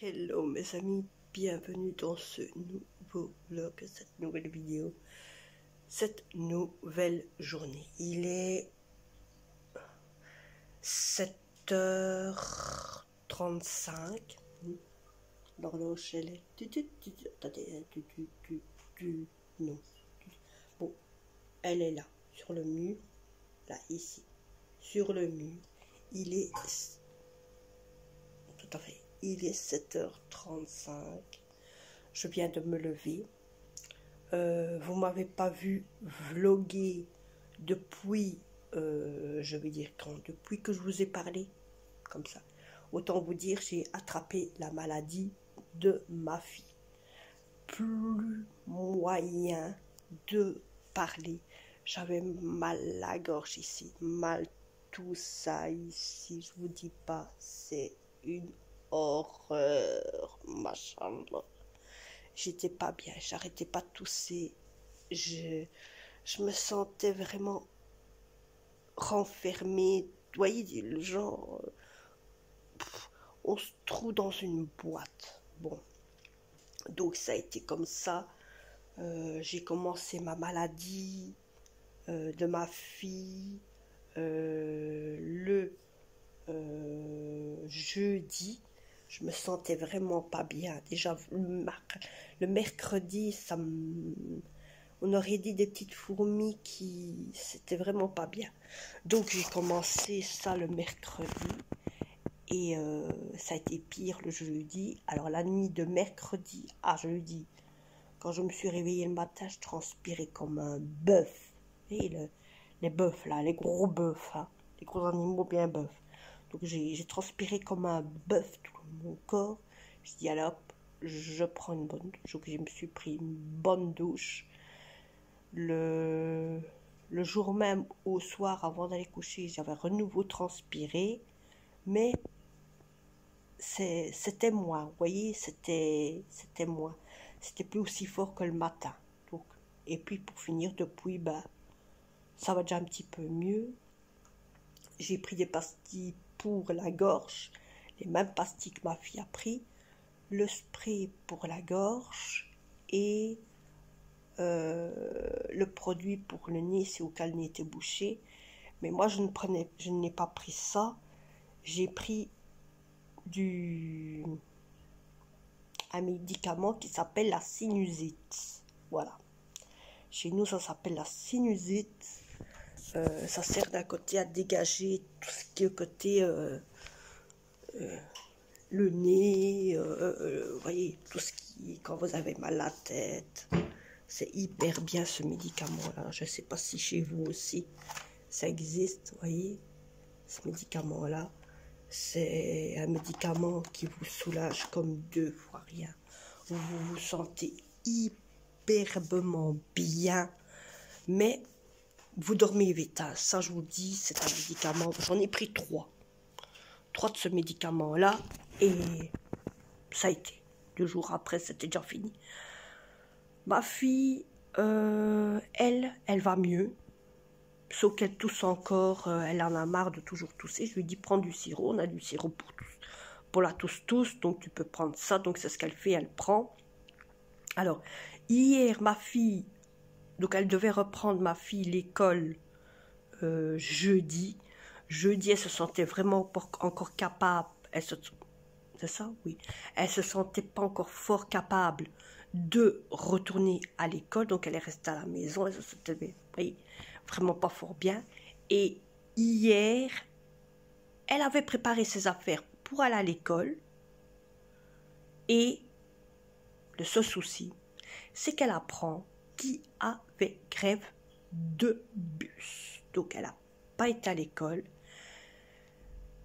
Hello mes amis, bienvenue dans ce nouveau vlog, cette nouvelle vidéo, cette nouvelle journée. Il est 7h35. L'horloge elle est... Attendez, non. Bon, elle est là, sur le mur, là, ici, sur le mur. Il est... Tout à fait. Il est 7h35, je viens de me lever. Vous m'avez pas vu vlogger depuis, je vais dire quand, depuis que je vous ai parlé, comme ça. Autant vous dire, j'ai attrapé la maladie de ma fille. Plus moyen de parler. J'avais mal la gorge ici, mal tout ça ici, je vous dis pas, c'est une horreur, machallah. J'étais pas bien, j'arrêtais pas de tousser. Je me sentais vraiment renfermée. Vous voyez, le genre, on se trouve dans une boîte. Bon, donc ça a été comme ça. J'ai commencé ma maladie de ma fille le jeudi. Je me sentais vraiment pas bien. Déjà, le mercredi, on aurait dit des petites fourmis qui... C'était vraiment pas bien. Donc, j'ai commencé ça le mercredi. Et ça a été pire le jeudi. Alors, la nuit de mercredi à jeudi, quand je me suis réveillée le matin, je transpirais comme un bœuf. Et les bœufs, là, les gros bœufs, hein, les gros animaux bien bœufs. Donc j'ai transpiré comme un bœuf tout mon corps. Je dis allez hop, je prends une bonne douche. Donc je me suis pris une bonne douche. Le jour même, au soir, avant d'aller coucher, j'avais renouveau transpiré. Mais c'était moi, vous voyez, c'était moi. C'était plus aussi fort que le matin. Donc, et puis pour finir, depuis, ben, ça va déjà un petit peu mieux. J'ai pris des pastilles pour la gorge, les mêmes pastilles que ma fille a pris, le spray pour la gorge et le produit pour le nez si au cas le nez était bouché. Mais moi je n'ai pas pris ça. J'ai pris un médicament qui s'appelle la sinusite. Voilà. Chez nous ça s'appelle la sinusite. Ça sert d'un côté à dégager tout ce qui est côté le nez, vous voyez, tout ce qui, quand vous avez mal à la tête, c'est hyper bien ce médicament-là. Je ne sais pas si chez vous aussi ça existe, vous voyez, ce médicament-là, c'est un médicament qui vous soulage comme deux fois rien. Vous vous sentez hyperbement bien, mais vous dormez vite, hein. Ça je vous dis, c'est un médicament, j'en ai pris 3 de ce médicament-là, et ça a été. 2 jours après, c'était déjà fini. Ma fille, elle va mieux, sauf qu'elle tousse encore, elle en a marre de toujours tousser. Je lui dis, prends du sirop, on a du sirop pour la tousse, donc tu peux prendre ça, donc c'est ce qu'elle fait, elle prend. Alors, hier, ma fille, donc elle devait reprendre, ma fille, l'école jeudi. Jeudi, elle se sentait vraiment encore capable. C'est ça? Oui. Elle se sentait pas encore fort capable de retourner à l'école. Donc, elle est restée à la maison. Elle se sentait vraiment pas fort bien. Et hier, elle avait préparé ses affaires pour aller à l'école. Et le seul souci, c'est qu'elle apprend qu'il y avait grève de bus. Donc, elle n'a pas été à l'école.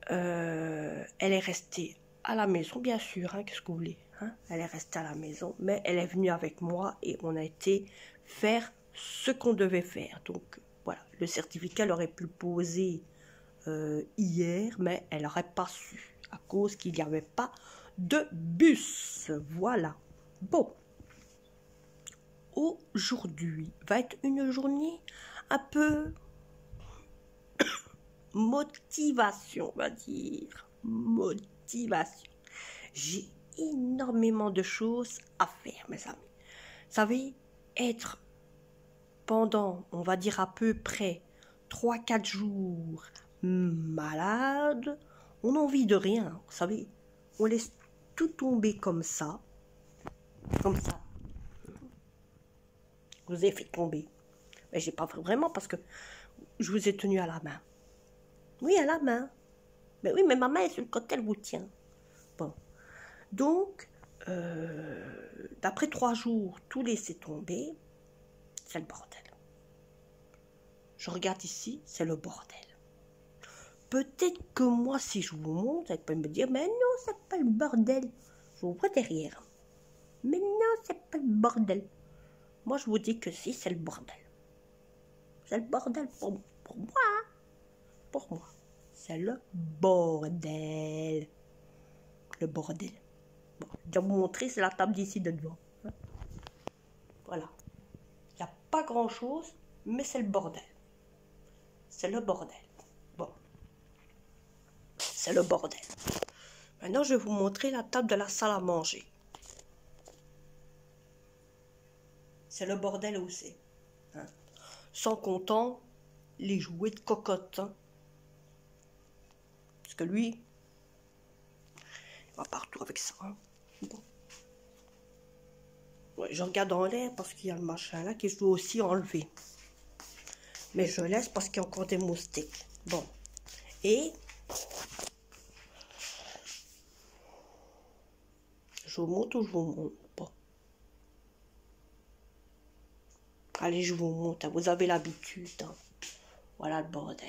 Elle est restée à la maison, bien sûr, hein, qu'est-ce que vous voulez, hein? Elle est restée à la maison, mais elle est venue avec moi et on a été faire ce qu'on devait faire. Donc, voilà, le certificat, elle aurait pu le poser hier, mais elle n'aurait pas su, à cause qu'il n'y avait pas de bus. Voilà. Bon. Aujourd'hui va être une journée un peu... motivation, on va dire. Motivation. J'ai énormément de choses à faire, mes amis. Vous savez, être pendant, on va dire à peu près 3-4 jours malade, on n'a envie de rien, vous savez. On laisse tout tomber comme ça. Comme ça. Je vous ai fait tomber. Mais j'ai pas vraiment parce que je vous ai tenu à la main. Oui, à la main. Mais oui, mais ma main est sur le côté, elle vous tient. Bon. Donc, d'après 3 jours, tout laisser tomber, c'est le bordel. Je regarde ici, c'est le bordel. Peut-être que moi, si je vous montre, vous pouvez me dire, mais non, c'est pas le bordel. Je vous vois derrière. Mais non, c'est pas le bordel. Moi, je vous dis que si, c'est le bordel. C'est le bordel pour moi. Pour moi. C'est le bordel. Le bordel. Bon, je vais vous montrer, c'est la table d'ici de devant. Voilà. Il n'y a pas grand-chose, mais c'est le bordel. C'est le bordel. Bon. C'est le bordel. Maintenant, je vais vous montrer la table de la salle à manger. C'est le bordel aussi. Hein. Sans comptant les jouets de cocotte. Hein. Parce que lui, il va partout avec ça. Hein. Bon. Ouais, je regarde en l'air parce qu'il y a le machin là que je dois aussi enlever. Mais je laisse parce qu'il y a encore des moustiques. Bon. Et je vous montre ou je vous montre pas. Allez, je vous montre. Vous avez l'habitude. Hein. Voilà le bordel.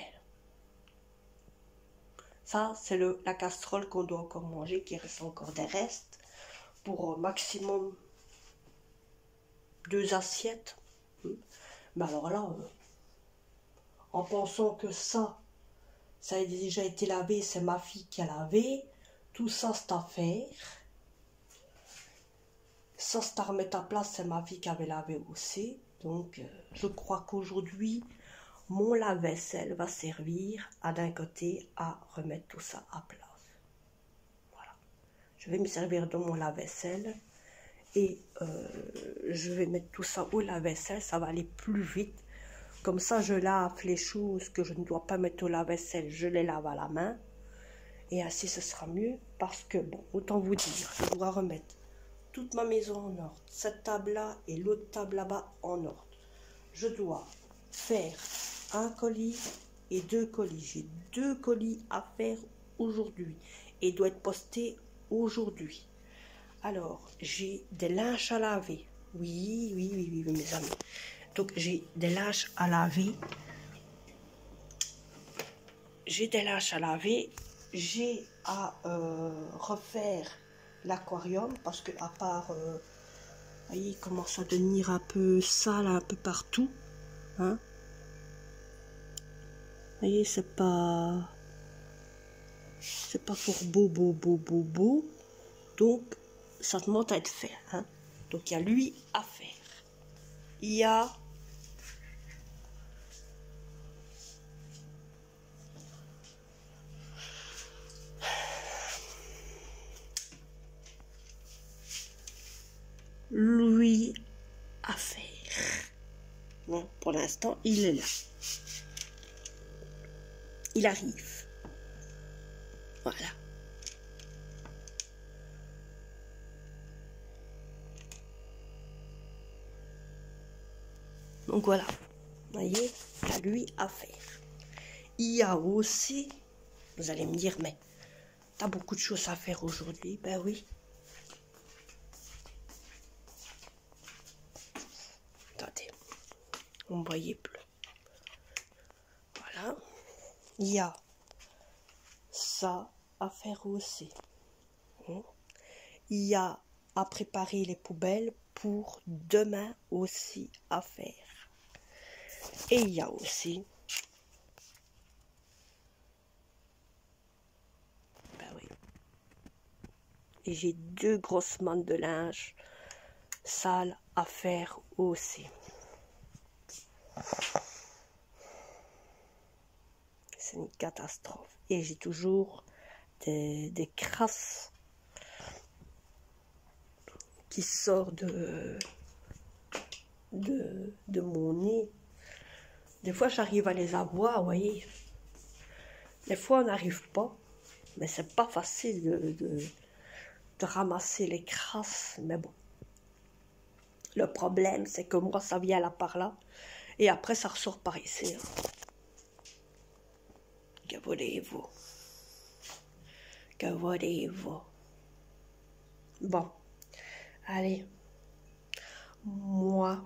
Ça, c'est la casserole qu'on doit encore manger, qui reste encore des restes. Pour maximum 2 assiettes. Mais alors là, en pensant que ça a déjà été lavé, c'est ma fille qui a lavé. Tout ça, c'est à faire. Ça, c'est à remettre à place, c'est ma fille qui avait lavé aussi. Donc, je crois qu'aujourd'hui, mon lave-vaisselle va servir à d'un côté à remettre tout ça à place. Voilà. Je vais me servir de mon lave-vaisselle et je vais mettre tout ça au lave-vaisselle. Ça va aller plus vite. Comme ça, je lave les choses que je ne dois pas mettre au lave-vaisselle. Je les lave à la main. Et ainsi, ce sera mieux. Parce que, bon, autant vous dire, je dois remettre toute ma maison en ordre. Cette table-là et l'autre table là-bas en ordre. Je dois faire un colis et 2 colis. J'ai 2 colis à faire aujourd'hui. Et doit être posté aujourd'hui. Alors, j'ai des linges à laver. Oui, mes amis. Donc, j'ai des linges à laver. J'ai à refaire l'aquarium parce que à part, voyez, il commence à devenir un peu sale un peu partout. Hein. Vous voyez, c'est pas pour beau. Donc, ça demande à être fait. Hein. Donc, il y a lui à faire. Il y a lui à faire. Bon, pour l'instant, il est là. Il arrive. Voilà. Donc voilà. Vous voyez, il y a lui à faire. Il y a aussi, vous allez me dire, mais t'as beaucoup de choses à faire aujourd'hui. Ben oui. Attendez, vous ne voyez plus. Voilà. Il y a ça à faire aussi. Il y a à préparer les poubelles pour demain aussi à faire. Et il y a aussi, ben oui, et j'ai 2 grosses mantes de linge sales à faire aussi. C'est une catastrophe. Et j'ai toujours des crasses qui sort de mon nez. Des fois, j'arrive à les avoir, vous voyez. Des fois, on n'arrive pas. Mais c'est pas facile de ramasser les crasses. Mais bon. Le problème, c'est que moi, ça vient là par là. Et après, ça ressort par ici. Hein. Que voulez-vous? Que voulez-vous? Bon. Allez. Moi,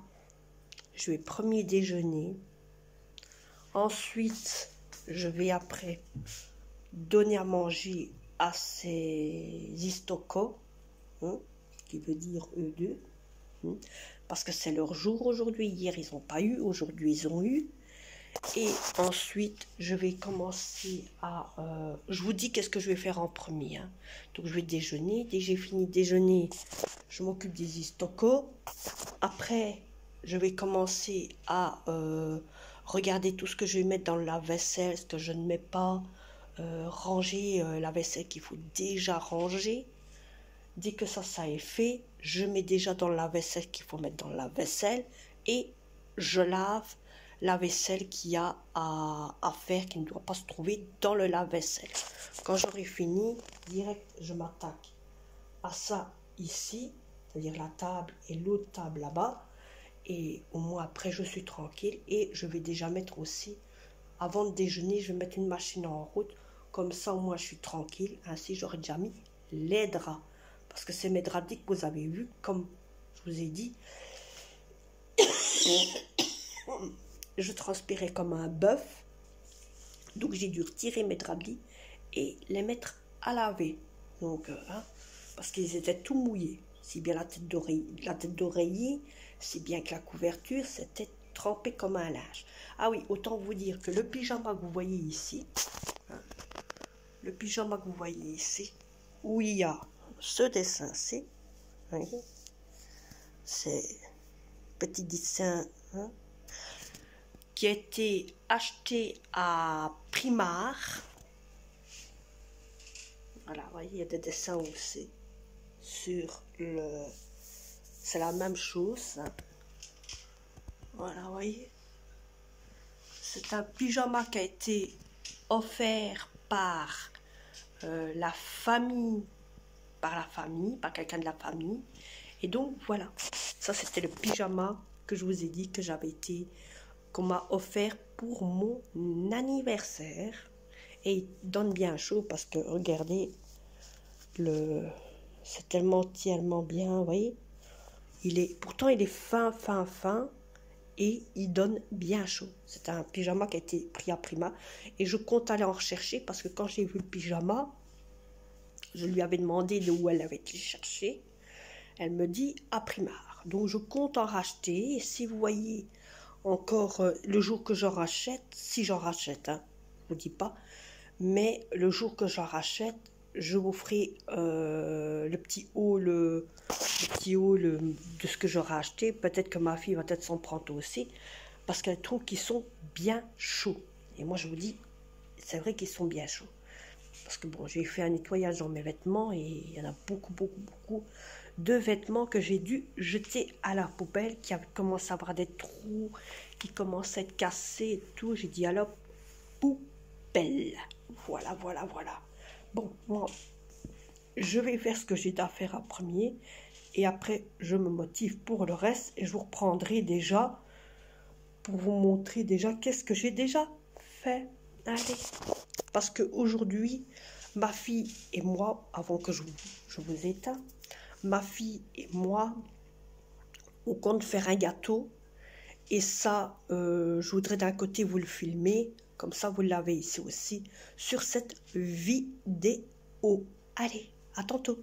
je vais premier déjeuner. Ensuite, je vais après donner à manger à ces istocos, hein, qui veut dire eux deux, hein, parce que c'est leur jour aujourd'hui. Hier, ils n'ont pas eu, aujourd'hui, ils ont eu. Et ensuite, je vais commencer à... je vous dis qu'est-ce que je vais faire en premier. Hein. Donc, je vais déjeuner. Dès que j'ai fini de déjeuner, je m'occupe des istocos. Après, je vais commencer à regarder tout ce que je vais mettre dans le lave-vaisselle, ce que je ne mets pas. Ranger la vaisselle qu'il faut déjà ranger. Dès que ça est fait, je mets déjà dans le lave-vaisselle qu'il faut mettre dans le lave-vaisselle. Et je lave la vaisselle qu'il y a à faire, qui ne doit pas se trouver dans le lave-vaisselle. Quand j'aurai fini, direct, je m'attaque à ça ici, c'est-à-dire la table et l'autre table là-bas. Et au moins après, je suis tranquille. Et je vais déjà mettre aussi, avant de déjeuner, je vais mettre une machine en route. Comme ça, au moins, je suis tranquille. Ainsi, j'aurai déjà mis les draps. Parce que c'est mes draps dits que vous avez vus, comme je vous ai dit. Je transpirais comme un bœuf. Donc, j'ai dû retirer mes draps dits et les mettre à laver. Donc, hein, parce qu'ils étaient tout mouillés. Si bien la tête d'oreiller, si bien que la couverture, c'était trempé comme un linge. Ah oui, autant vous dire que le pyjama que vous voyez ici, hein, le pyjama que vous voyez ici, où il y a ce dessin-ci, hein, c'est petit dessin, hein, qui a été acheté à Primark. Voilà, vous voyez, il y a des dessins aussi sur le... C'est la même chose. Hein. Voilà, vous voyez. C'est un pyjama qui a été offert par la famille, par quelqu'un de la famille. Et donc, voilà. Ça, c'était le pyjama que je vous ai dit que j'avais été... qu'on m'a offert pour mon anniversaire. Et il donne bien chaud parce que, regardez, c'est tellement bien, vous voyez. Pourtant, il est fin, et il donne bien chaud. C'est un pyjama qui a été pris à Prima. Et je compte aller en rechercher parce que quand j'ai vu le pyjama, je lui avais demandé de où elle avait été chercher. Elle me dit à Primark. Donc, je compte en racheter. Et si vous voyez... encore le jour que j'en rachète, si j'en rachète, hein, je vous dis pas, mais le jour que j'en rachète, je vous ferai le petit haul de ce que j'aurai acheté. Peut-être que ma fille va peut-être s'en prendre aussi, parce qu'elle trouve qu'ils sont bien chauds. Et moi je vous dis, c'est vrai qu'ils sont bien chauds. Parce que bon, j'ai fait un nettoyage dans mes vêtements et il y en a beaucoup de vêtements que j'ai dû jeter à la poubelle, qui avaient commencé à avoir des trous, qui commençaient à être cassés et tout. J'ai dit alors, poubelle. Voilà. Bon, moi, je vais faire ce que j'ai à faire en premier. Et après, je me motive pour le reste. Et je vous reprendrai déjà pour vous montrer déjà qu'est-ce que j'ai déjà fait. Allez. Parce qu'aujourd'hui, ma fille et moi, avant que je vous éteins, ma fille et moi, on compte faire un gâteau. Et ça, je voudrais d'un côté vous le filmer. Comme ça, vous l'avez ici aussi sur cette vidéo. Allez, à tantôt.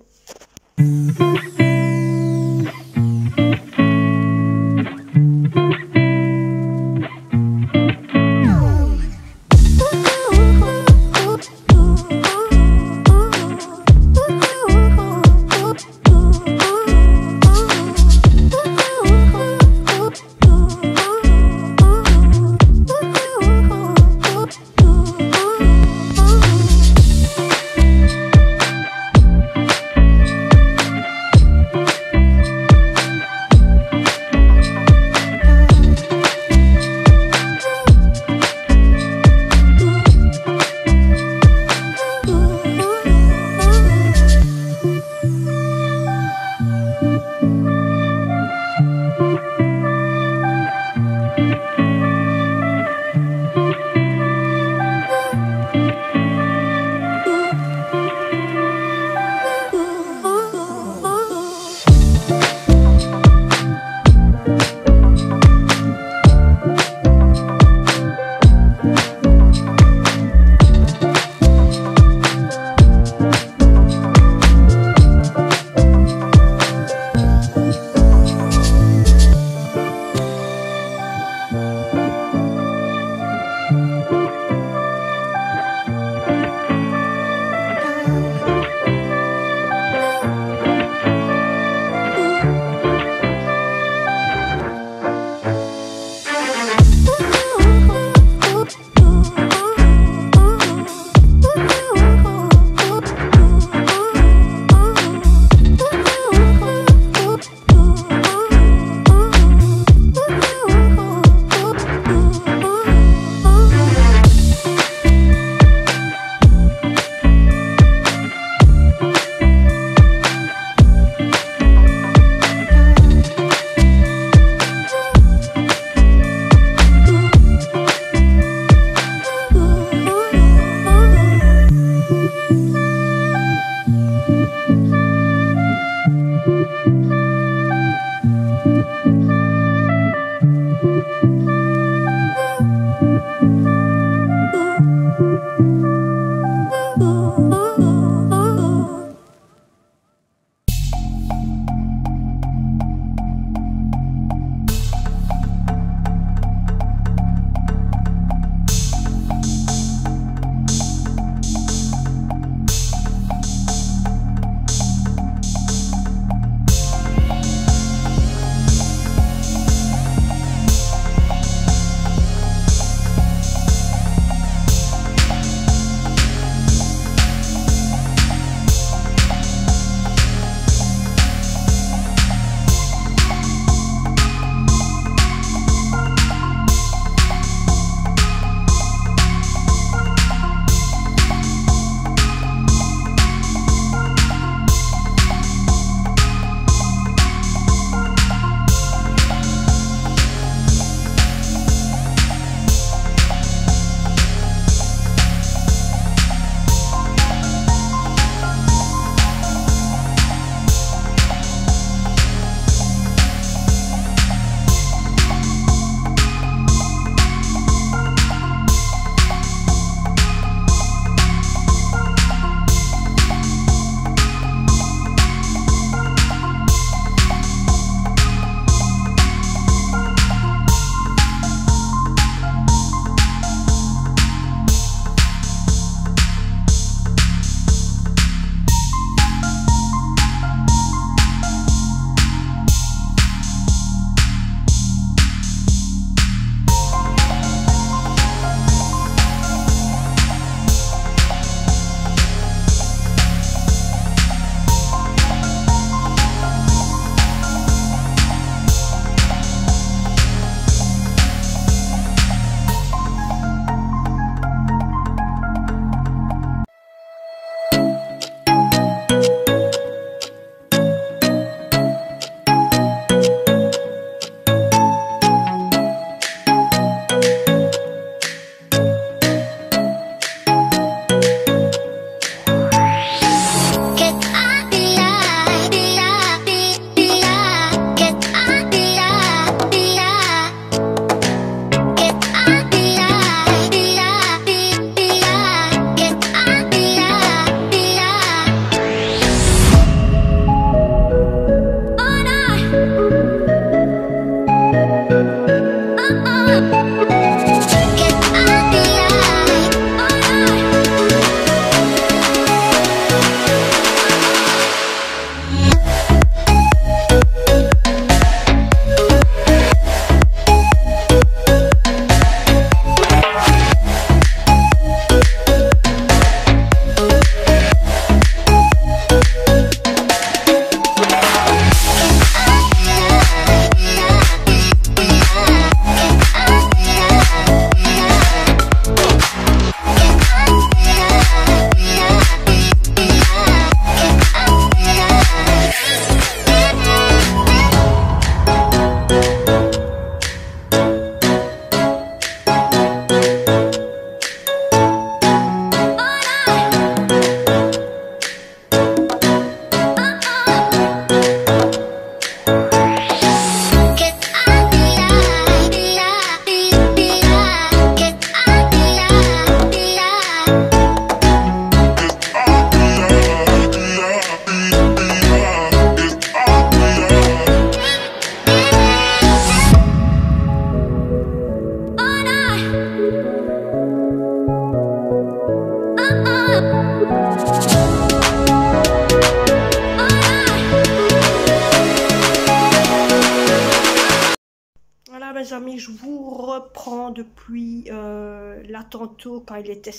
mes amis, je vous reprends depuis là tantôt quand il était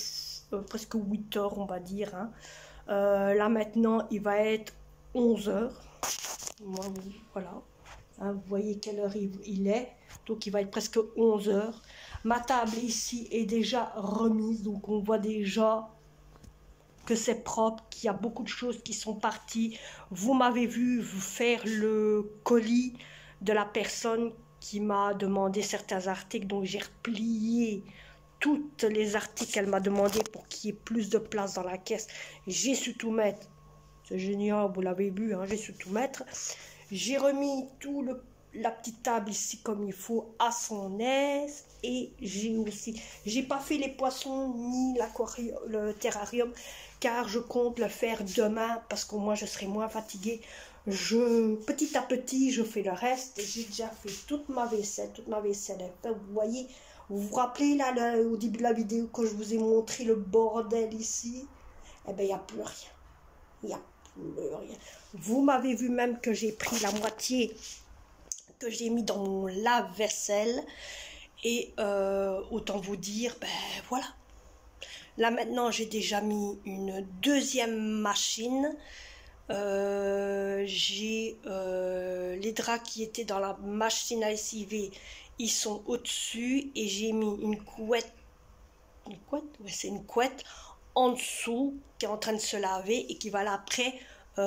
presque 8 heures, on va dire. Hein. Là maintenant, il va être 11 heures. Voilà. Hein, vous voyez quelle heure il est. Donc il va être presque 11 heures. Ma table ici est déjà remise. Donc on voit déjà que c'est propre, qu'il y a beaucoup de choses qui sont parties. Vous m'avez vu faire le colis de la personne qui m'a demandé certains articles, donc j'ai replié toutes les articles qu'elle m'a demandé pour qu'il y ait plus de place dans la caisse. J'ai su tout mettre, c'est génial, vous l'avez vu, hein, j'ai su tout mettre. J'ai remis la petite table ici comme il faut à son aise, et j'ai pas fait les poissons ni le terrarium car je compte le faire demain parce que moi je serai moins fatiguée. Petit à petit je fais le reste. J'ai déjà fait toute ma vaisselle vous voyez, vous vous rappelez là au début de la vidéo quand je vous ai montré le bordel ici, eh ben il n'y a plus rien, il n'y a plus rien. Vous m'avez vu même que j'ai pris la moitié que j'ai mis dans mon lave-vaisselle, et autant vous dire, ben voilà. Là maintenant j'ai déjà mis une deuxième machine. J'ai les draps qui étaient dans la machine à lessiver, ils sont au-dessus, et j'ai mis une couette, ouais, c'est une couette en dessous qui est en train de se laver et qui va là après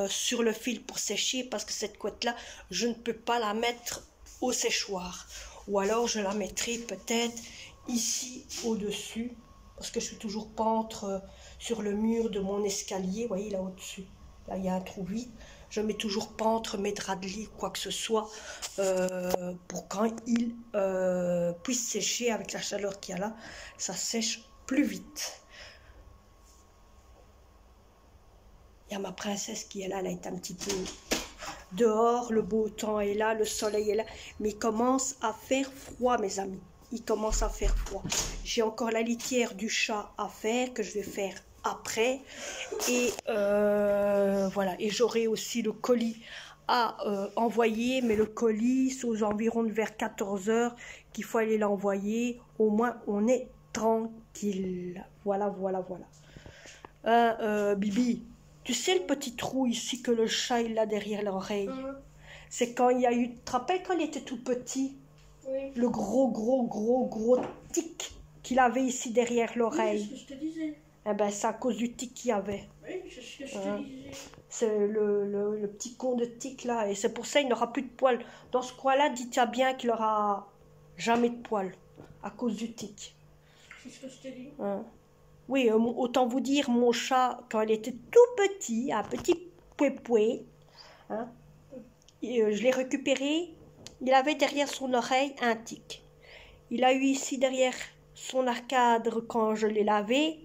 sur le fil pour sécher, parce que cette couette là je ne peux pas la mettre au séchoir, ou alors je la mettrai peut-être ici au-dessus, parce que je suis toujours peintre sur le mur de mon escalier, vous voyez là au-dessus, là il y a un trou vide, je mets toujours peintre mes draps de lit, quoi que ce soit, pour quand il puisse sécher avec la chaleur qu'il y a là, ça sèche plus vite. Il y a ma princesse qui est là, elle est un petit peu dehors, le beau temps est là, le soleil est là, mais il commence à faire froid mes amis, il commence à faire froid. J'ai encore la litière du chat à faire, que je vais faire après, et voilà, et j'aurai aussi le colis à envoyer, mais le colis c'est aux environs de vers 14 heures qu'il faut aller l'envoyer, au moins on est tranquille. Voilà, voilà, voilà. Bibi, tu sais le petit trou ici que le chat il a derrière l'oreille, c'est quand il y a eu, tu te rappelles quand il était tout petit, oui. Le gros tic qu'il avait ici derrière l'oreille. Oui, c'est ce que je te disais. Eh ben c'est à cause du tic qu'il y avait. Oui, c'est ce que je te disais. C'est le petit con de tic là, et c'est pour ça il n'aura plus de poils. Dans ce coin là, dis-toi bien qu'il n'aura jamais de poils à cause du tic. C'est ce que je te dis. Oui, autant vous dire, mon chat, quand il était tout petit, un petit pouet-pouet, hein, je l'ai récupéré, il avait derrière son oreille un tic. Il a eu ici derrière son arcade, quand je l'ai lavé,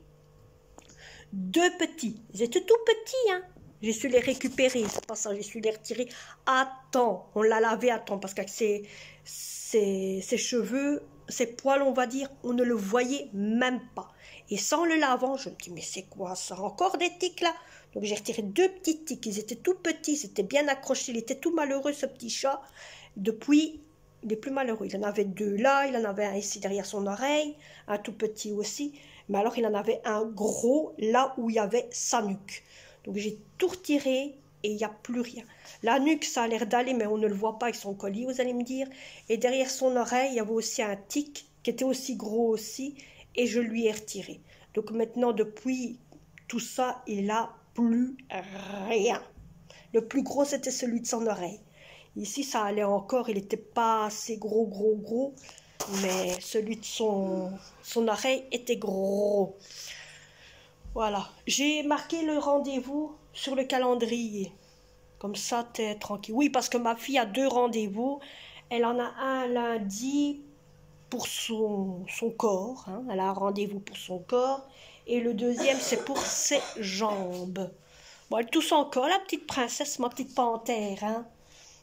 2 petits. Ils étaient tout petits, hein. J'ai su les récupérer, c'est pas ça, j'ai su les retirer à temps. On l'a lavé à temps, parce qu'avec ses cheveux, ses poils, on va dire, on ne le voyait même pas. Et sans le lavant, je me dis, mais c'est quoi ça? Encore des tics là? Donc j'ai retiré 2 petits tics, ils étaient tout petits, c'était bien accroché, il était tout malheureux ce petit chat. Depuis, il est plus malheureux, il en avait 2 là, il en avait un ici derrière son oreille, un tout petit aussi, mais alors il en avait un gros là où il y avait sa nuque. Donc j'ai tout retiré et il n'y a plus rien. La nuque, ça a l'air d'aller, mais on ne le voit pas avec son collier, vous allez me dire. Et derrière son oreille, il y avait aussi un tic qui était aussi gros aussi, et je lui ai retiré. Donc maintenant, depuis tout ça, il n'a plus rien. Le plus gros, c'était celui de son oreille. Ici, ça allait encore, il n'était pas assez gros, mais celui de son oreille était gros. Voilà, j'ai marqué le rendez-vous sur le calendrier. Comme ça, t'es tranquille. Oui, parce que ma fille a 2 rendez-vous. Elle en a un lundi pour son corps. Hein. Elle a un rendez-vous pour son corps. Et le deuxième, c'est pour ses jambes. Bon, elle tousse encore, la petite princesse, ma petite panthère. Hein.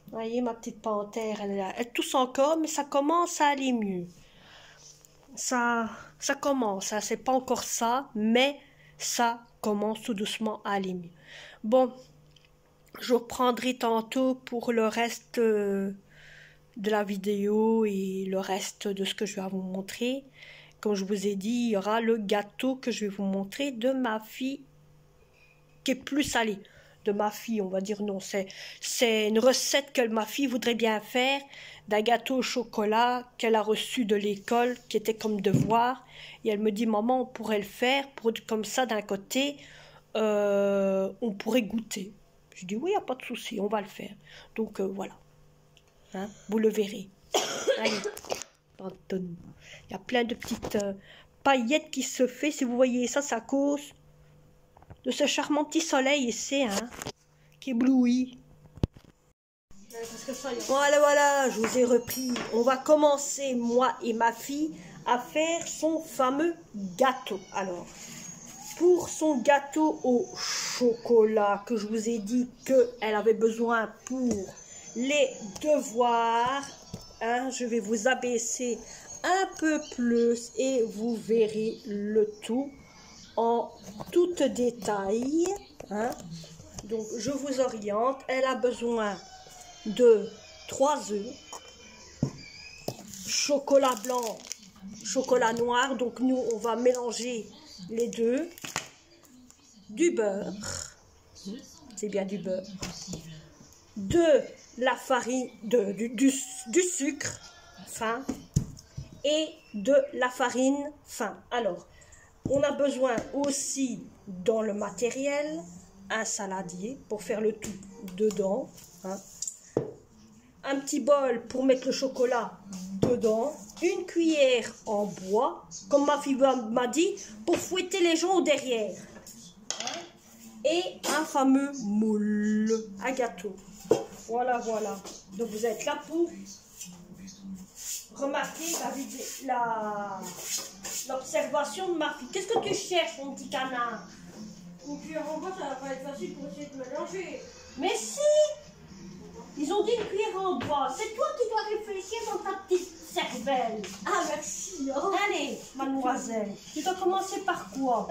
Vous voyez, ma petite panthère, elle tousse encore, mais ça commence à aller mieux. Ça commence, hein. C'est pas encore ça, mais ça commence tout doucement à aller mieux. Bon, je reprendrai tantôt pour le reste de la vidéo et le reste de ce que je vais vous montrer. Comme je vous ai dit, il y aura le gâteau que je vais vous montrer de ma fille qui est plus salée. De ma fille, on va dire non, c'est une recette que ma fille voudrait bien faire, d'un gâteau au chocolat qu'elle a reçu de l'école, qui était comme devoir. Et elle me dit, maman, on pourrait le faire, comme ça d'un côté, on pourrait goûter. Je dis, oui, il n'y a pas de souci, on va le faire. Donc voilà, hein, vous le verrez. Allez, il y a plein de petites paillettes qui se fait. Si vous voyez ça, c'est à cause de ce charmant petit soleil ici, hein, qui éblouit. Voilà, je vous ai repris. On va commencer, moi et ma fille, à faire son fameux gâteau. Alors, pour son gâteau au chocolat, que je vous ai dit qu'elle avait besoin pour les devoirs, hein, je vais vous abaisser un peu plus et vous verrez le tout en tout détail, hein. Donc je vous oriente. Elle a besoin de 3 œufs, chocolat blanc, chocolat noir, donc nous on va mélanger les deux, du beurre, c'est bien du beurre, de la farine, du sucre fin et de la farine fin. Alors on a besoin aussi dans le matériel un saladier pour faire le tout dedans, hein. Un petit bol pour mettre le chocolat dedans, une cuillère en bois, comme ma fille m'a dit, pour fouetter les gens au derrière, hein. Et un fameux moule à gâteau. Voilà. Donc vous êtes là pour remarquer l'observation de ma fille. Qu'est-ce que tu cherches, mon petit canard? Une cuillère en bois, ça va pas être facile pour essayer de mélanger. Mais si! Ils ont dit une cuillère en bois. C'est toi qui dois réfléchir dans ta petite cervelle. Ah, merci. Oh. Allez, mademoiselle. Tu dois commencer par quoi?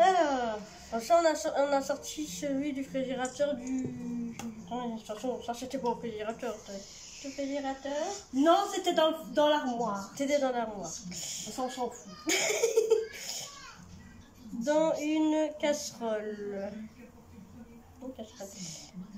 Ça, on a sorti celui du frigérateur du... De toute façon, ça c'était pas au frigérateur. Le frigérateur? Non, c'était dans l'armoire. C'était dans l'armoire. Ça, on s'en fout. Dans une casserole.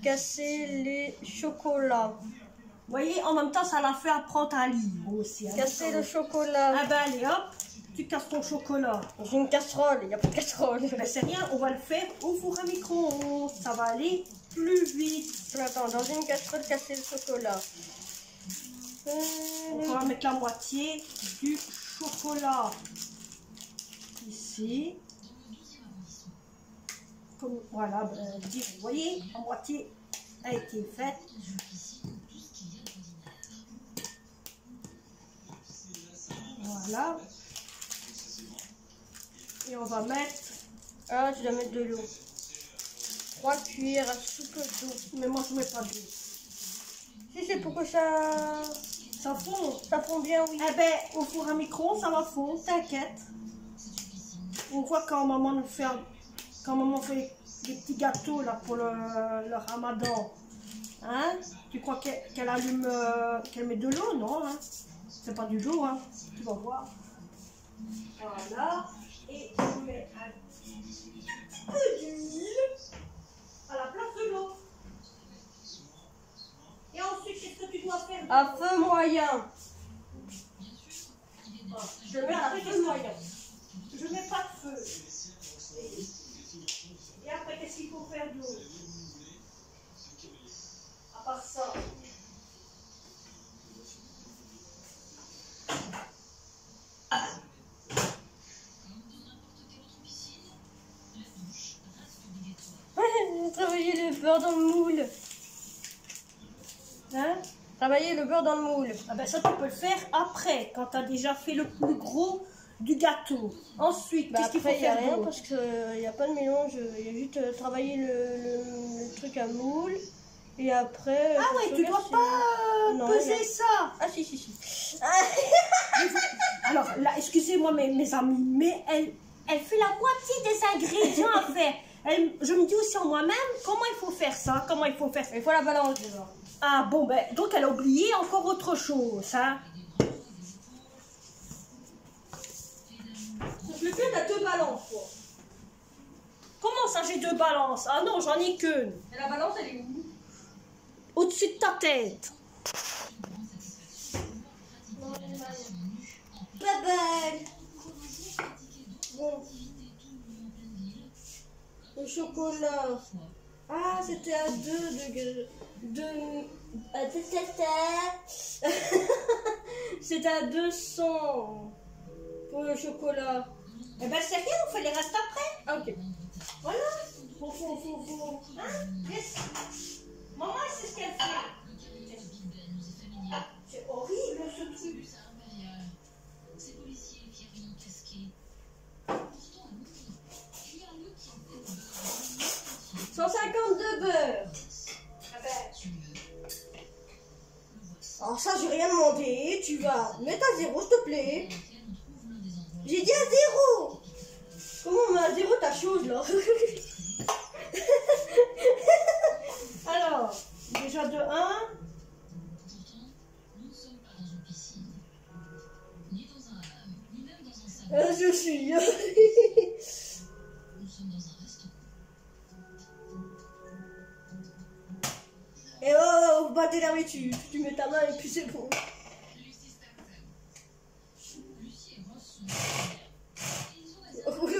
Casser les chocolats. Vous voyez, en même temps, ça l'a fait apprendre à lire aussi. Hein, casser le chocolat. Ah ben allez, hop, tu casses ton chocolat. Dans une casserole, il n'y a pas de casserole. Ben c'est rien, on va le faire au four à micro-ondes. Ça va aller plus vite. Attends, dans une casserole, casser le chocolat. On va mettre la moitié du chocolat ici. Comme, voilà, vous voyez, la moitié a été faite. Voilà. Et on va mettre... Ah, tu dois mettre de l'eau. 3 cuillères à soupe d'eau. Mais moi, je ne mets pas d'eau. Si, c'est pour que ça... Ça fond. Ça fond bien, oui. Eh ben, au four à micro, ça va fondre, t'inquiète. On voit quand maman fait des petits gâteaux là pour le ramadan. Hein? Tu crois qu'elle allume, qu'elle met de l'eau? Non, hein? C'est pas du l'eau, hein? Tu vas voir. Voilà. Et on met un petit peu d'huile à la place de l'eau. Et ensuite, qu'est-ce que tu dois faire? À feu moyen. Je mets à feu moyen. Je mets pas de feu. Et après, qu'est-ce qu'il faut faire d'autre? À part ça. Travailler le beurre dans le moule. Hein? Travailler le beurre dans le moule. Ah ben ça, tu peux le faire après, quand tu as déjà fait le plus gros du gâteau. Ensuite, qu'est-ce qu'il faut Après, il n'y a faire rien d'autre? parce qu'il n'y a pas de mélange. Il y a juste travailler le truc à moule. Et après... Ah ouais, tu dois pas Non, peser non. ça. Ah si. Alors là, excusez-moi mes amis, mais elle fait la moitié des ingrédients à faire. Je me dis aussi en moi-même, comment il faut faire ça? Comment il faut faire ça? Il faut la balancer. Ah bon, ben, donc elle a oublié encore autre chose, hein. Le fait, t'as 2 balances, quoi. Comment ça, j'ai 2 balances? Ah non, j'en ai qu'une. Et la balance, elle est où? Au-dessus de ta tête. Bye bye. Bon. Le chocolat. Ah, c'était à 2 degrés. C'était à 200 pour le chocolat. Eh ben c'est rien, on fait les restes après. Ah, ok. Voilà. Faut. Hein? Yes. Maman, c'est ce qu'elle fait. C'est horrible ce truc. 150 de beurre. Ah ben, Alors ça, j'ai rien demandé. Tu vas mettre à 0, s'il te plaît. J'ai dit à 0. Comment on met à 0 ta chose, là? alors, déjà de 1. Je suis. Et oh, vous battez la tu mets ta main et puis c'est bon. Oui.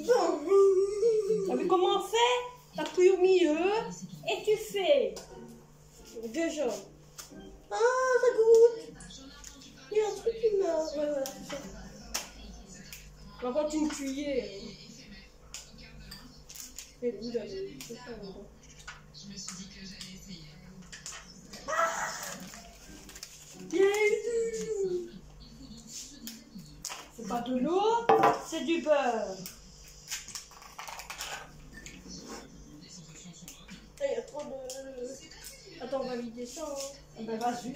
Bon. Ah, mais comment on fait? T'appuies au milieu et tu fais 2 jambes. Ah, ça goûte. Il y a un truc qui m'a... Ouais, voilà, c'est ça. Par contre, une cuillère. Et vous avez... C'est ça, C'est pas de l'eau, c'est du beurre. il y a trop de... Attends, on va vider ça. Hein. Ah ben vas-y.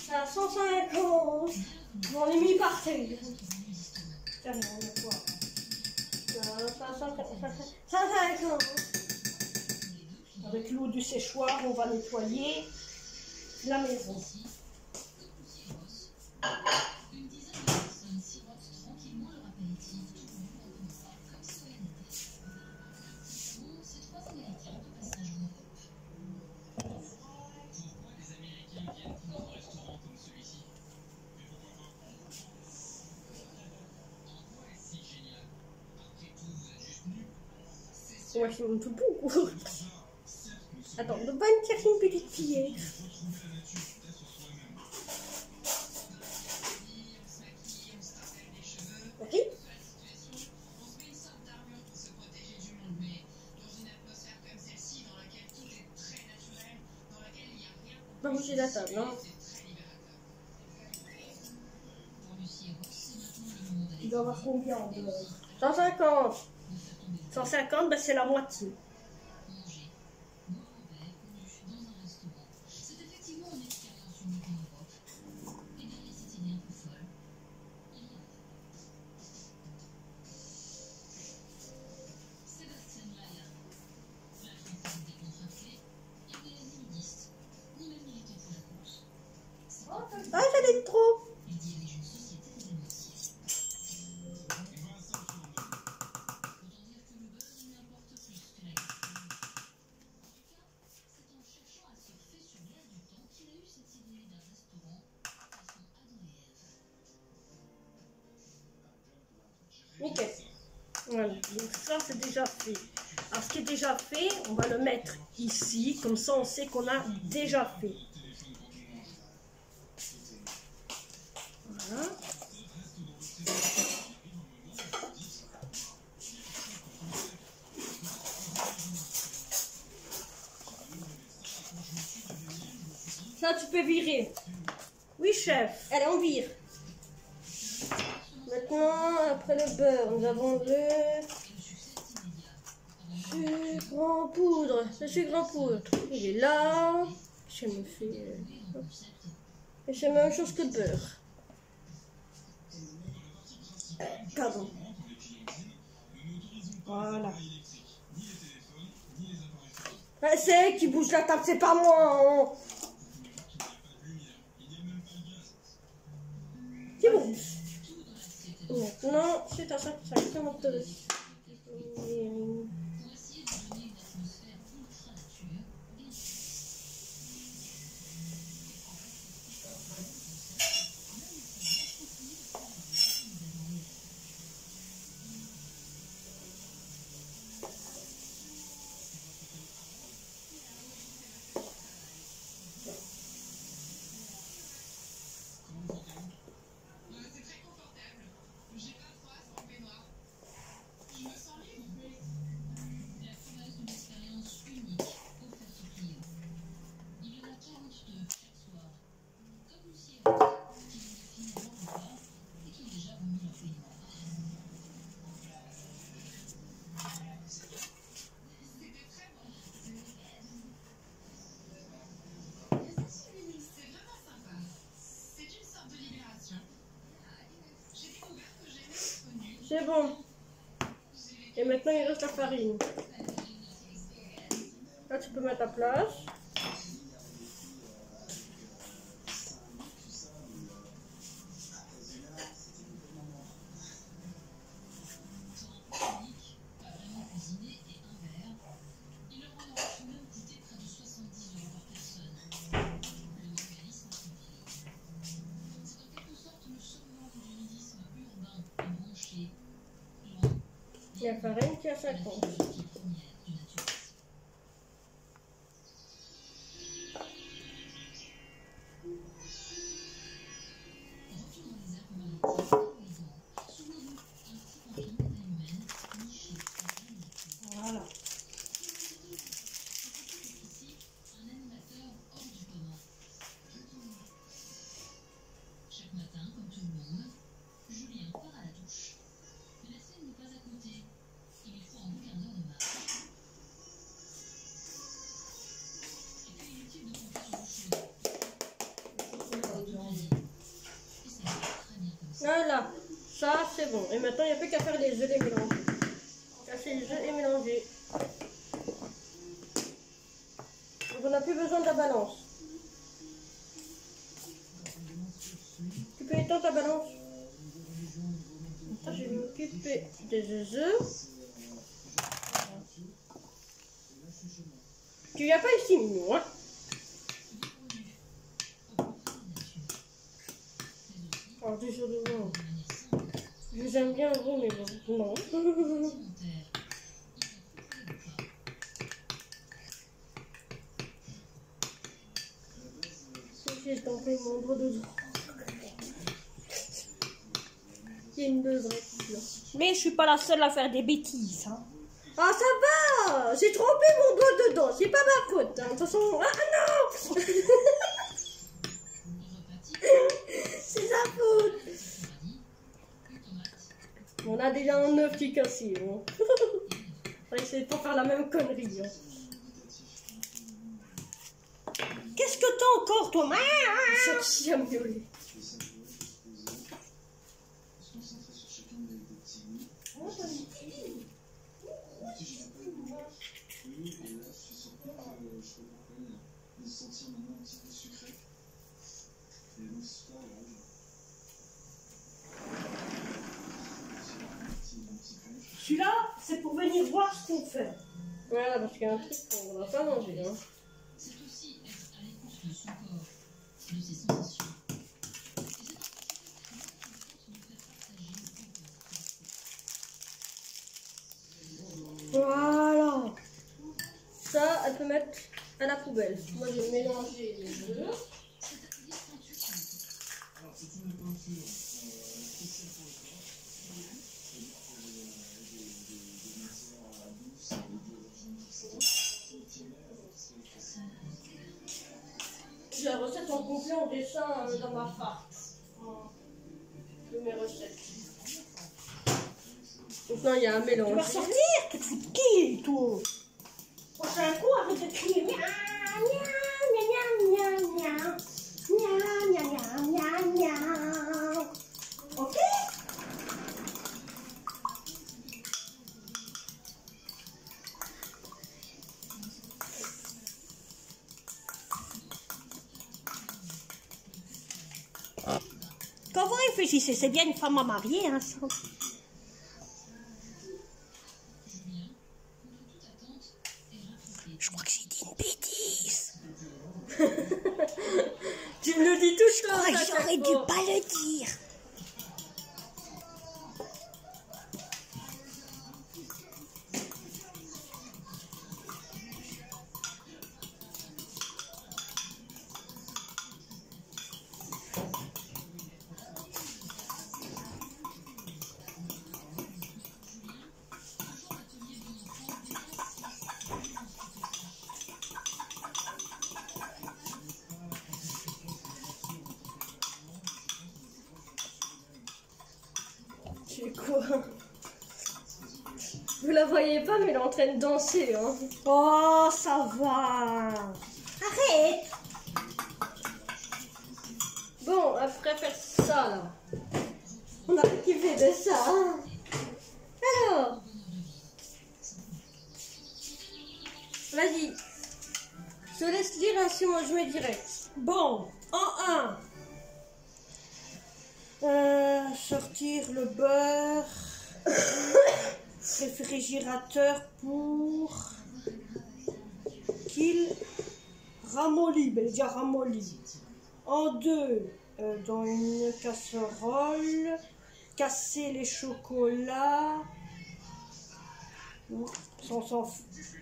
C'est à 150. On est mis par terre. Tiens, on va voir. 150. Avec l'eau du séchoir, on va nettoyer la maison. Ouais, c'est un peu beaucoup. Attends, on ne peut pas me chercher une petite cuillère. Ok. Pas bouger la table, non? Il doit avoir combien en dehors? 150. 150, ben c'est la moitié. Ah, j'en ai trop. Nickel. Voilà, donc ça c'est déjà fait. Alors ce qui est déjà fait, on va le mettre ici, comme ça on sait qu'on a déjà fait. Voilà. Ça, tu peux virer. Oui chef. Allez, on vire. maintenant, après le beurre, nous avons le sucre en poudre. Le sucre en poudre, il est là. Je me fais... Et c'est la même chose que le beurre. Pardon. Voilà. C'est elle qui bouge la table, c'est pas moi. Hein. C'est bon. Maintenant, c'est à ça que ça commence. C'est bon. Et maintenant, il reste la farine. Là, tu peux mettre à place. Il y a farine qui a 50. Voilà. Chaque matin, comme tout le monde, Julien part à la douche. Mais la scène n'est pas à côté. Il lui faut un bon quart d'heure de marche. Et puis inutile de compter sur l'eau chaude. Et ça va très bien comme ça. Voilà. Ça, c'est bon. Et maintenant, il n'y a plus qu'à faire les œufs et mélanger. Casser les œufs et mélanger. Donc, on n'a plus besoin de la balance. Tu peux étendre ta balance. Je vais m'occuper des œufs. Tu viens pas ici, Mignon, hein? Alors, des jours de vin. Je vous aime bien, vous, mais bon, non. J'ai tenté mon doigt dedans. Il y a une levrette, là. Mais je suis pas la seule à faire des bêtises. Hein. Ah, ça va! J'ai trempé mon doigt dedans, c'est pas ma faute. Hein. De toute façon, ah non! C'est sa faute! On a déjà un œuf qui est cassé. Hein. On va essayer de pas faire la même connerie. Hein. Qu'est-ce que t'as encore, toi? C'est qui a miaulé. Celui-là, c'est pour venir voir ce qu'on fait. Voilà, parce qu'il y a un truc qu'on va pas manger. Hein. C'est aussi être à l'écoute de son corps, de ses sensations. Et c'est un Voilà. Ça, elle peut mettre à la poubelle. Moi, j'ai mélangé les œufs. J'ai la recette en complet en dessin dans ma farce. De mes recettes. Non, il y a un Tu mélange. vas sortir? Tu te fous de qui, toi? Prochain coup, arrête de crier. Nya, nya, nya, nya, nya. Nya, nya, nya, nya, nya. Ok? Quand vous réfléchissez, c'est bien une femme à marier, hein, ça. Je crois que j'ai dit une bêtise. Tu me le dis tout Je crois que j'aurais dû pas le dire. C'est quoi? Vous la voyez pas, mais elle est en train de danser. Hein. Oh, ça va. Arrête. Bon, après faire ça, là. On a kiffé de ça. Hein. Alors. Vas-y. Je te laisse lire, ainsi moi je mets direct. Bon, en 1. Sortir le beurre. Réfrigérateur pour qu'il ramollit. Ben, déjà ramollit. En 2, dans une casserole, casser les chocolats.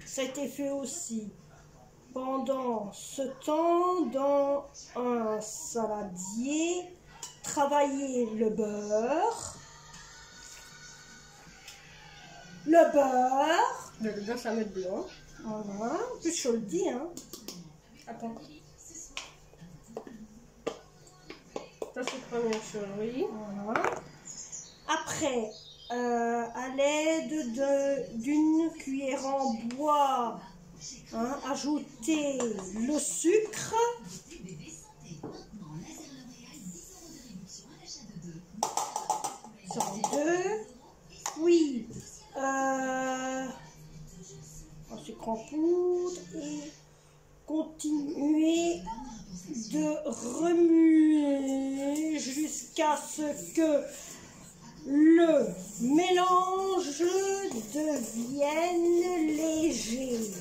Ça a été fait aussi. Pendant ce temps, dans un saladier, travailler le beurre. Le beurre. Le beurre, ça met blanc. Voilà. En plus, je le dis, hein. Attends. Ça, c'est première chose, oui. Voilà. Après, à l'aide d'une cuillère en bois, hein, ajouter le sucre. Sur 2. Puis, un sucre en poudre et continuer de remuer jusqu'à ce que le mélange devienne léger.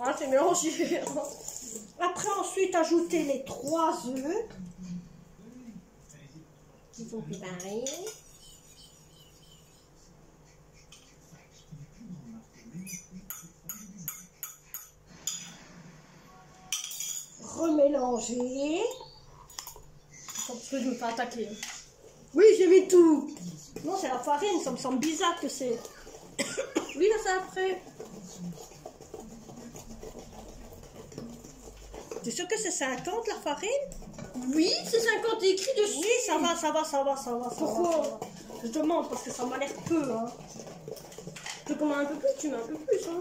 Ah, c'est mélangé. Après, ensuite, ajouter les 3 œufs. Ils sont préparés. Remélanger. Parce que je me fais attaquer. Oui, j'ai mis tout. Non, c'est la farine, ça me semble bizarre que c'est... Oui, là, c'est après. T'es sûr que c'est 50 la farine? Oui, c'est 50 écrit dessus. Oui, ça va. Pourquoi? Ça va. Je demande parce que ça m'a l'air peu, hein. Tu commandes un peu plus, tu mets un peu plus, hein.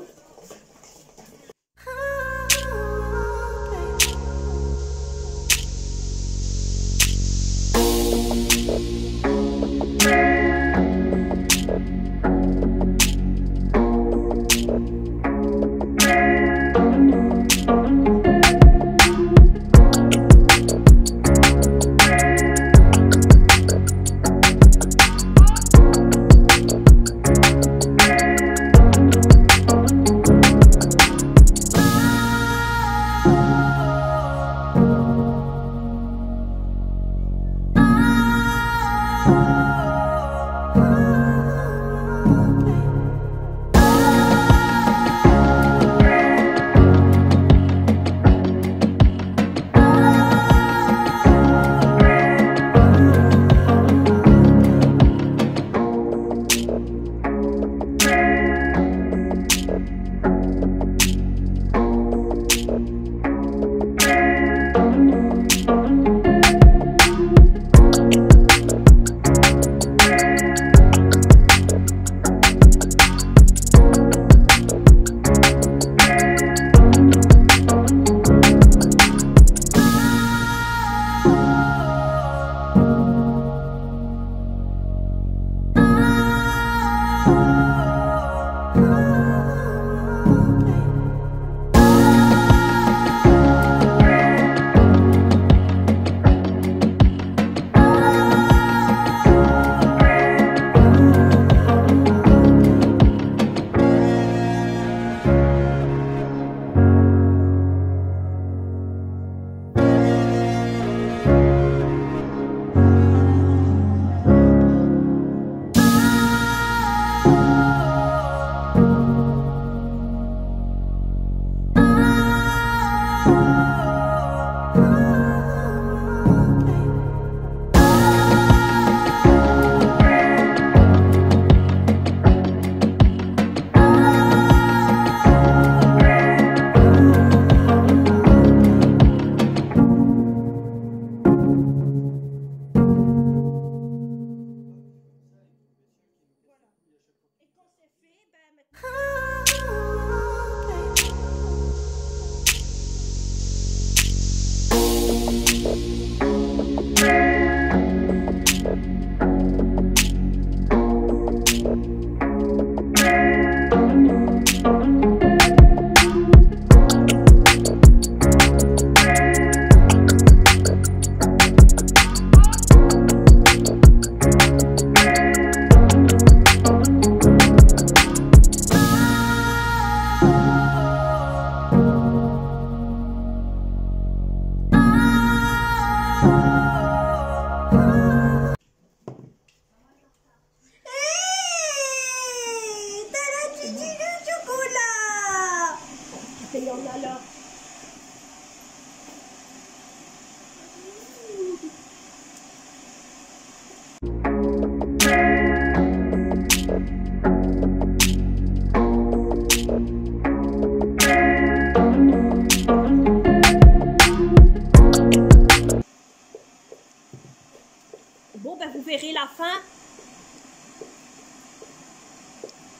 Bon, ben vous verrez la fin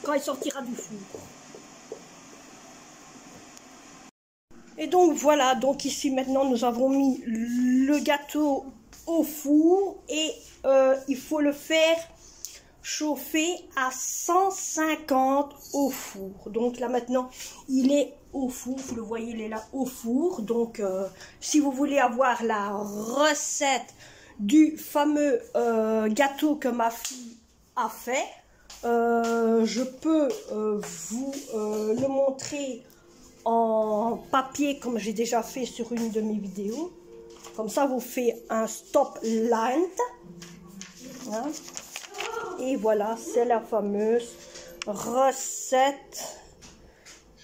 quand il sortira du four. Et donc voilà, donc ici maintenant nous avons mis le gâteau au four et il faut le faire chauffer à 150 au four. Donc là maintenant il est au four, vous le voyez, il est là au four. Donc si vous voulez avoir la recette du fameux gâteau que ma fille a fait, je peux vous le montrer en papier comme j'ai déjà fait sur une de mes vidéos. Comme ça vous faites un stop line, hein. Et voilà, c'est la fameuse recette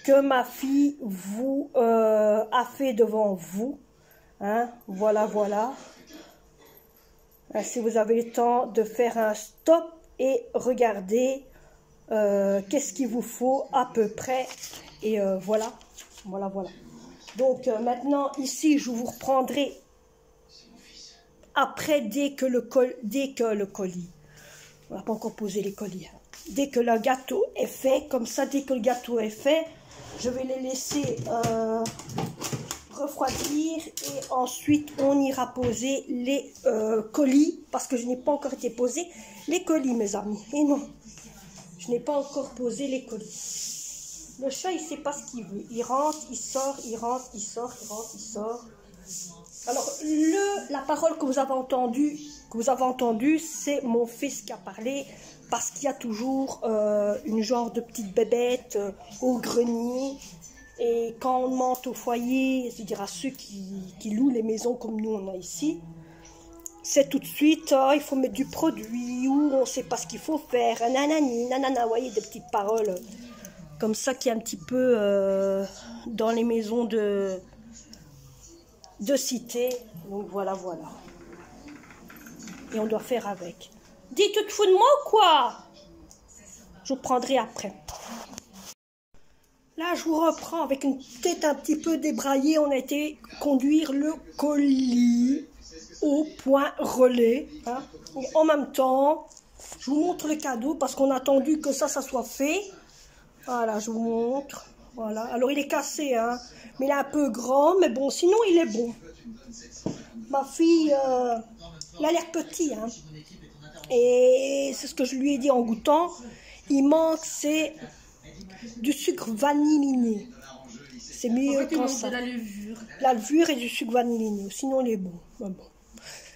que ma fille vous a fait devant vous, hein. Voilà, voilà. Si vous avez le temps de faire un stop et regarder qu'est-ce qu'il vous faut à peu près. Et voilà, voilà, voilà. Donc maintenant, ici, je vous reprendrai après, dès que le colis, on n'a pas encore posé les colis, hein. Dès que le gâteau est fait, comme ça, dès que le gâteau est fait, je vais les laisser refroidir et ensuite on ira poser les colis, parce que je n'ai pas encore été posé les colis, mes amis. Et non, je n'ai pas encore posé les colis. Le chat, il sait pas ce qu'il veut. Il rentre, il sort, il rentre, il sort, il rentre, il sort. Alors, la parole que vous avez entendue, c'est mon fils qui a parlé, parce qu'il y a toujours une genre de petite bébête au grenier. Et quand on monte au foyer, c'est-à-dire à ceux qui louent les maisons comme nous on a ici, c'est tout de suite, il faut mettre du produit, ou on ne sait pas ce qu'il faut faire, nanani, nanana, vous voyez, des petites paroles comme ça qui est un petit peu dans les maisons de cité. Donc voilà, voilà. Et on doit faire avec. Dis, tu te fous de moi ou quoi? Je vous prendrai après. Là, je vous reprends avec une tête un petit peu débraillée. On a été conduire le colis au point relais, hein. Et en même temps, je vous montre le cadeau parce qu'on a attendu que ça soit fait. Voilà, je vous montre. Voilà. Alors, il est cassé, hein, mais il est un peu grand, mais bon, sinon, il est bon. Ma fille, il a l'air petit, hein. Et c'est ce que je lui ai dit en goûtant. Il manque, c'est du sucre vanilliné. C'est mieux quand ça. De la levure. La levure et du sucre vanilliné. Sinon, il est bon. Bon.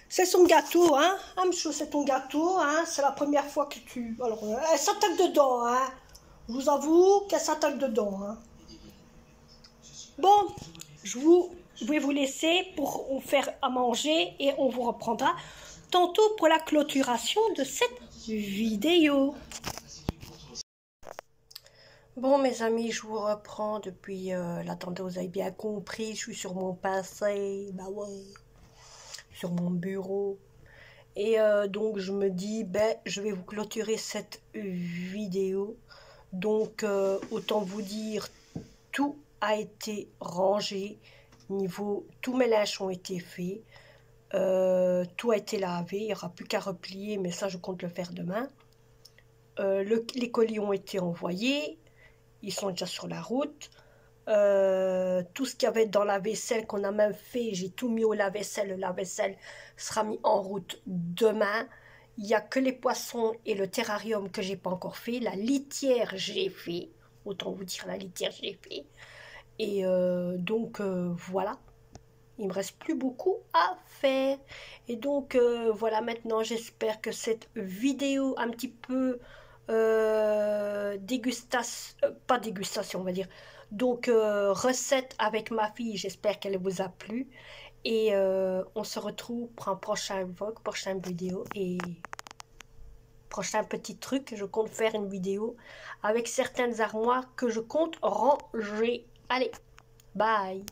C'est son gâteau, hein. Amcho, c'est ton gâteau, hein. C'est la première fois que tu... Alors, elle s'attaque dedans, hein. Je vous avoue qu'elle s'attaque dedans, hein. Bon, je vais vous laisser pour vous faire à manger et on vous reprendra tantôt pour la clôturation de cette vidéo. Bon, mes amis, je vous reprends depuis l'attendez, vous avez bien compris, je suis sur mon PC, bah ouais, sur mon bureau. Et donc, je me dis, ben, je vais vous clôturer cette vidéo. Donc, autant vous dire, tout a été rangé, tous mes linges ont été faits, tout a été lavé, il n'y aura plus qu'à replier, mais ça, je compte le faire demain. Les colis ont été envoyés. Ils sont déjà sur la route. Tout ce qu'il y avait dans la vaisselle qu'on a même fait, j'ai tout mis au lave-vaisselle. Le lave-vaisselle sera mis en route demain. Il n'y a que les poissons et le terrarium que j'ai pas encore fait. La litière, j'ai fait. Autant vous dire, la litière, j'ai fait. Et donc, voilà. Il me reste plus beaucoup à faire. Et donc, voilà, maintenant, j'espère que cette vidéo un petit peu... pas dégustation on va dire, donc recette avec ma fille, j'espère qu'elle vous a plu et on se retrouve pour un prochain vlog, prochaine vidéo et prochain petit truc. Je compte faire une vidéo avec certaines armoires que je compte ranger. Allez, bye.